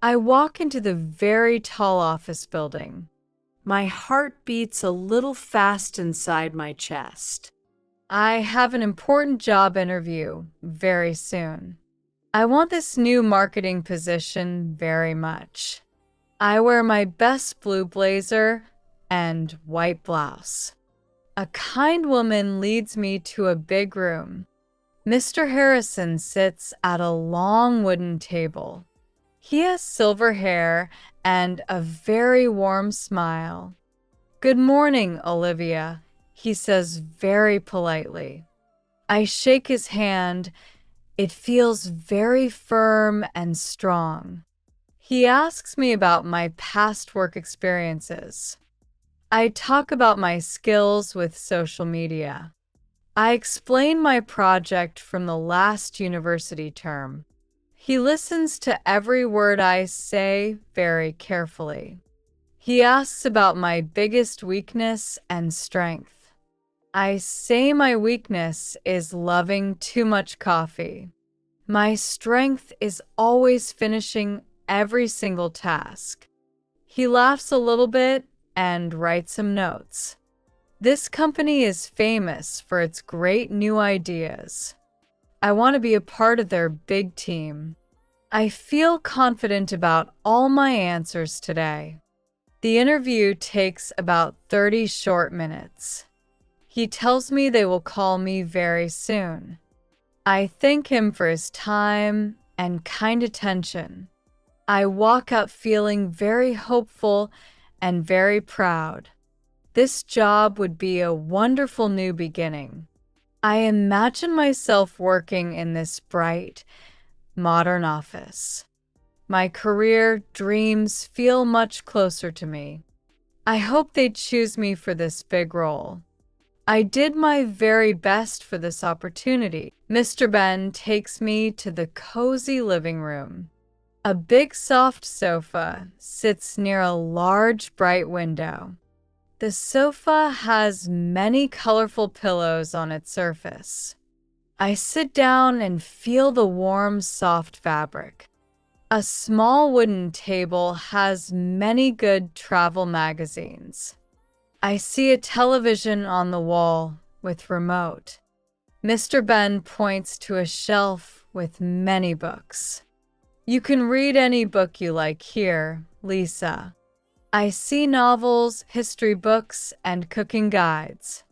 I walk into the very tall office building. My heart beats a little fast inside my chest. I have an important job interview very soon. I want this new marketing position very much. I wear my best blue blazer and white blouse. A kind woman leads me to a big room. Mr. Harrison sits at a long wooden table. He has silver hair and a very warm smile. "Good morning, Olivia," he says very politely. I shake his hand. It feels very firm and strong. He asks me about my past work experiences. I talk about my skills with social media. I explain my project from the last university term. He listens to every word I say very carefully. He asks about my biggest weakness and strength. I say my weakness is loving too much coffee. My strength is always finishing every single task. He laughs a little bit and writes some notes. This company is famous for its great new ideas. I want to be a part of their big team. I feel confident about all my answers today. The interview takes about 30 short minutes. He tells me they will call me very soon. I thank him for his time and kind attention. I walk out feeling very hopeful and very proud. This job would be a wonderful new beginning. I imagine myself working in this bright, modern office. My career dreams feel much closer to me. I hope they choose me for this big role. I did my very best for this opportunity. Mr. Ben takes me to the cozy living room. A big soft sofa sits near a large bright window. The sofa has many colorful pillows on its surface. I sit down and feel the warm, soft fabric. A small wooden table has many good travel magazines. I see a television on the wall with remote. Mr. Ben points to a shelf with many books. "You can read any book you like here, Lisa." I see novels, history books, and cooking guides.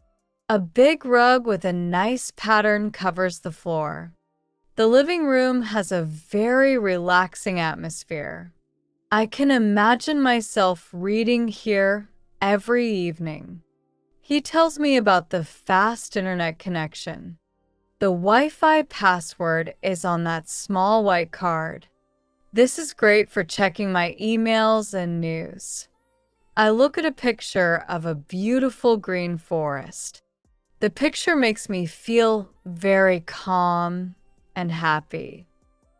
A big rug with a nice pattern covers the floor. The living room has a very relaxing atmosphere. I can imagine myself reading here every evening. He tells me about the fast internet connection. The Wi-Fi password is on that small white card. This is great for checking my emails and news. I look at a picture of a beautiful green forest. The picture makes me feel very calm and happy.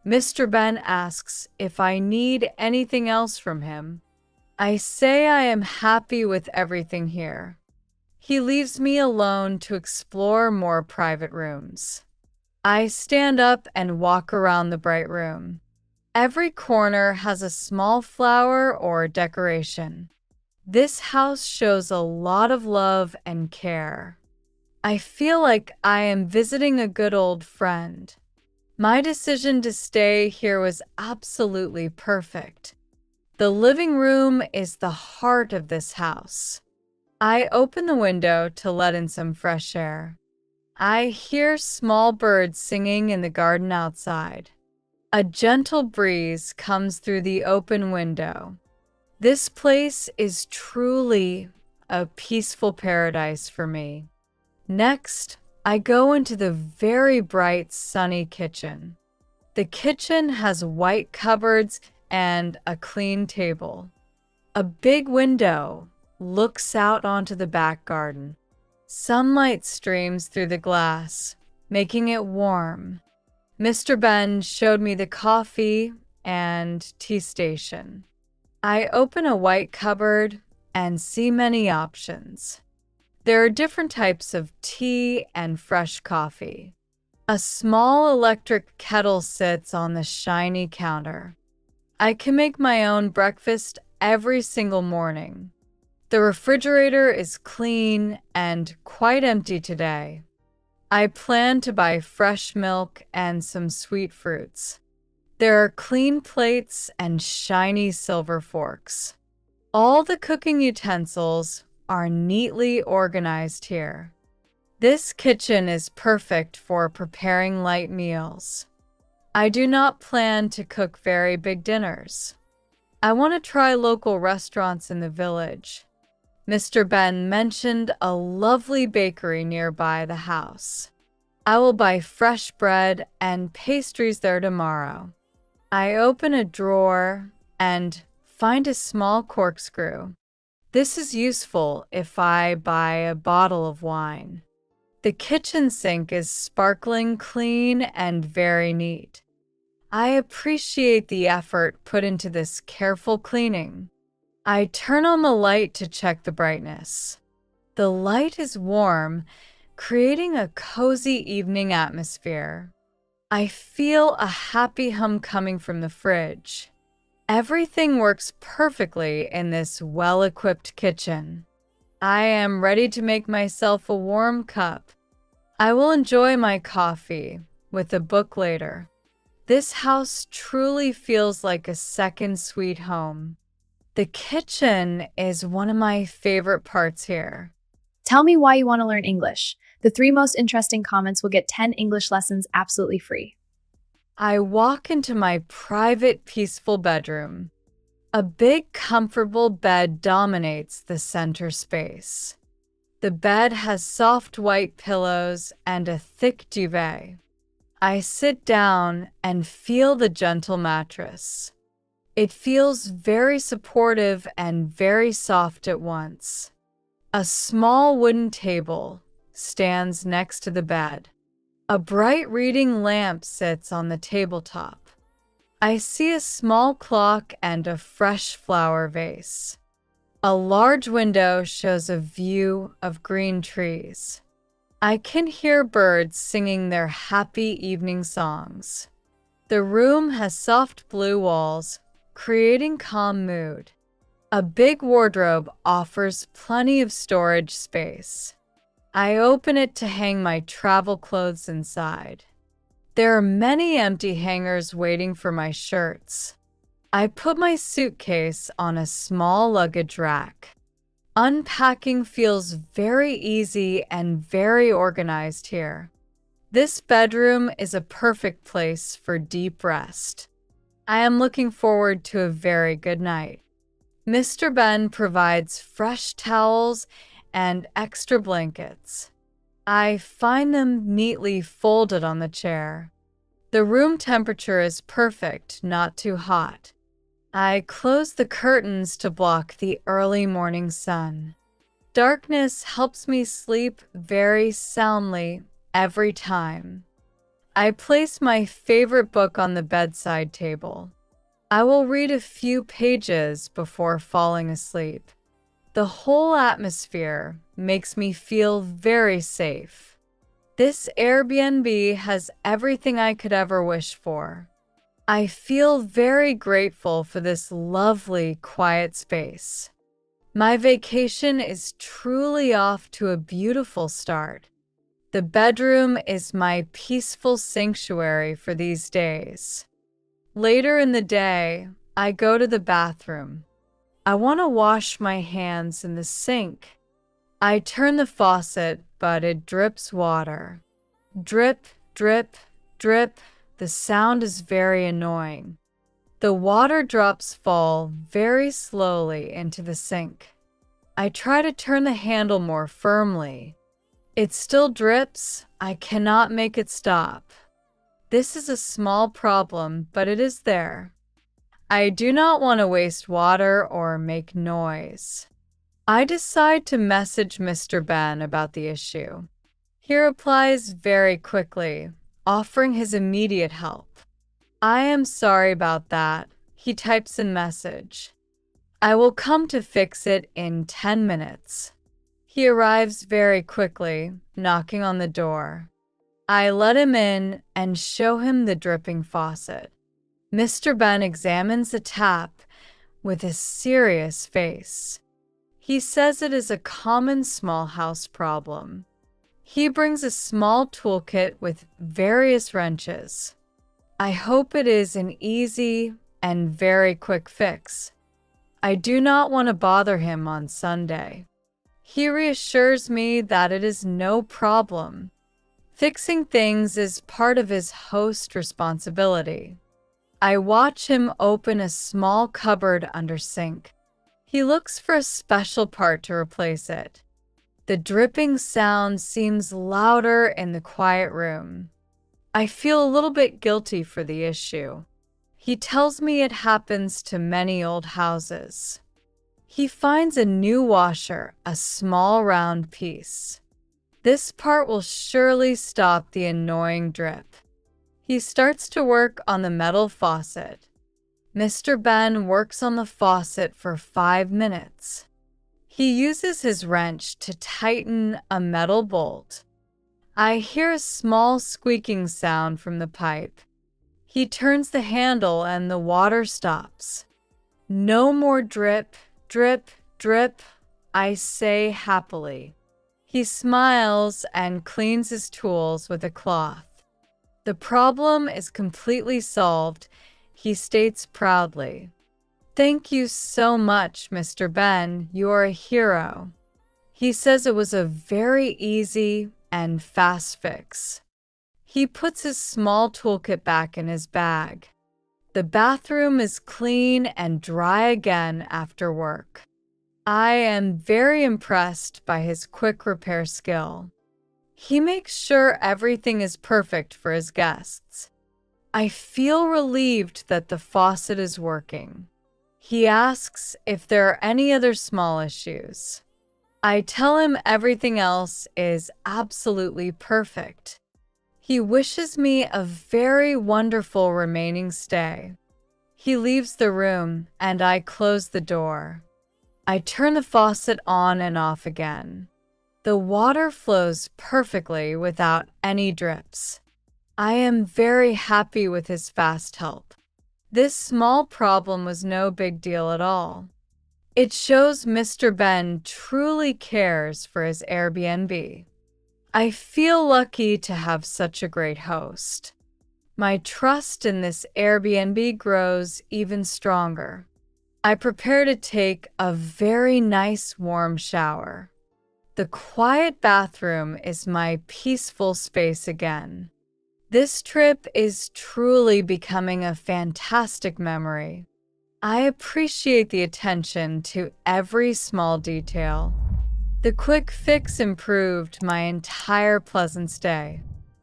Mr. Ben asks if I need anything else from him. I say I am happy with everything here. He leaves me alone to explore more private rooms. I stand up and walk around the bright room. Every corner has a small flower or decoration. This house shows a lot of love and care. I feel like I am visiting a good old friend. My decision to stay here was absolutely perfect. The living room is the heart of this house. I open the window to let in some fresh air. I hear small birds singing in the garden outside. A gentle breeze comes through the open window. This place is truly a peaceful paradise for me. Next, I go into the very bright, sunny kitchen. The kitchen has white cupboards and a clean table. A big window looks out onto the back garden. Sunlight streams through the glass, making it warm. Mr. Ben showed me the coffee and tea station. I open a white cupboard and see many options. There are different types of tea and fresh coffee. A small electric kettle sits on the shiny counter. I can make my own breakfast every single morning. The refrigerator is clean and quite empty today. I plan to buy fresh milk and some sweet fruits. There are clean plates and shiny silver forks. All the cooking utensils are neatly organized here. This kitchen is perfect for preparing light meals. I do not plan to cook very big dinners. I want to try local restaurants in the village. Mr. Ben mentioned a lovely bakery nearby the house. I will buy fresh bread and pastries there tomorrow. I open a drawer and find a small corkscrew. This is useful if I buy a bottle of wine. The kitchen sink is sparkling clean and very neat. I appreciate the effort put into this careful cleaning. I turn on the light to check the brightness. The light is warm, creating a cozy evening atmosphere. I feel a happy hum coming from the fridge. Everything works perfectly in this well-equipped kitchen. I am ready to make myself a warm cup. I will enjoy my coffee with a book later. This house truly feels like a second sweet home. The kitchen is one of my favorite parts here. Tell me why you want to learn English. The 3 most interesting comments will get 10 English lessons absolutely free. I walk into my private, peaceful bedroom. A big, comfortable bed dominates the center space. The bed has soft white pillows and a thick duvet. I sit down and feel the gentle mattress. It feels very supportive and very soft at once. A small wooden table stands next to the bed. A bright reading lamp sits on the tabletop. I see a small clock and a fresh flower vase. A large window shows a view of green trees. I can hear birds singing their happy evening songs. The room has soft blue walls, creating calm mood. A big wardrobe offers plenty of storage space. I open it to hang my travel clothes inside. There are many empty hangers waiting for my shirts. I put my suitcase on a small luggage rack. Unpacking feels very easy and very organized here. This bedroom is a perfect place for deep rest. I am looking forward to a very good night. Mr. Ben provides fresh towels and extra blankets. I find them neatly folded on the chair. The room temperature is perfect, not too hot. I close the curtains to block the early morning sun. Darkness helps me sleep very soundly every time. I place my favorite book on the bedside table. I will read a few pages before falling asleep. The whole atmosphere makes me feel very safe. This Airbnb has everything I could ever wish for. I feel very grateful for this lovely, quiet space. My vacation is truly off to a beautiful start. The bedroom is my peaceful sanctuary for these days. Later in the day, I go to the bathroom. I want to wash my hands in the sink. I turn the faucet, but it drips water. Drip, drip, drip. The sound is very annoying. The water drops fall very slowly into the sink. I try to turn the handle more firmly. It still drips. I cannot make it stop. This is a small problem, but it is there. I do not want to waste water or make noise. I decide to message Mr. Ben about the issue. He replies very quickly, offering his immediate help. I am sorry about that, he types in message. I will come to fix it in 10 minutes. He arrives very quickly, knocking on the door. I let him in and show him the dripping faucet. Mr. Ben examines the tap with a serious face. He says it is a common small house problem. He brings a small toolkit with various wrenches. I hope it is an easy and very quick fix. I do not want to bother him on Sunday. He reassures me that it is no problem. Fixing things is part of his host responsibility. I watch him open a small cupboard under sink. He looks for a special part to replace it. The dripping sound seems louder in the quiet room. I feel a little bit guilty for the issue. He tells me it happens to many old houses. He finds a new washer, a small round piece. This part will surely stop the annoying drip. He starts to work on the metal faucet. Mr. Ben works on the faucet for 5 minutes. He uses his wrench to tighten a metal bolt. I hear a small squeaking sound from the pipe. He turns the handle and the water stops. No more drip, drip, drip, I say happily. He smiles and cleans his tools with a cloth. The problem is completely solved, he states proudly. Thank you so much, Mr. Ben. You're a hero. He says it was a very easy and fast fix. He puts his small toolkit back in his bag. The bathroom is clean and dry again after work. I am very impressed by his quick repair skill. He makes sure everything is perfect for his guests. I feel relieved that the faucet is working. He asks if there are any other small issues. I tell him everything else is absolutely perfect. He wishes me a very wonderful remaining stay. He leaves the room and I close the door. I turn the faucet on and off again. The water flows perfectly without any drips. I am very happy with his fast help. This small problem was no big deal at all. It shows Mr. Ben truly cares for his Airbnb. I feel lucky to have such a great host. My trust in this Airbnb grows even stronger. I prepare to take a very nice warm shower. The quiet bathroom is my peaceful space again. This trip is truly becoming a fantastic memory. I appreciate the attention to every small detail. The quick fix improved my entire pleasant stay.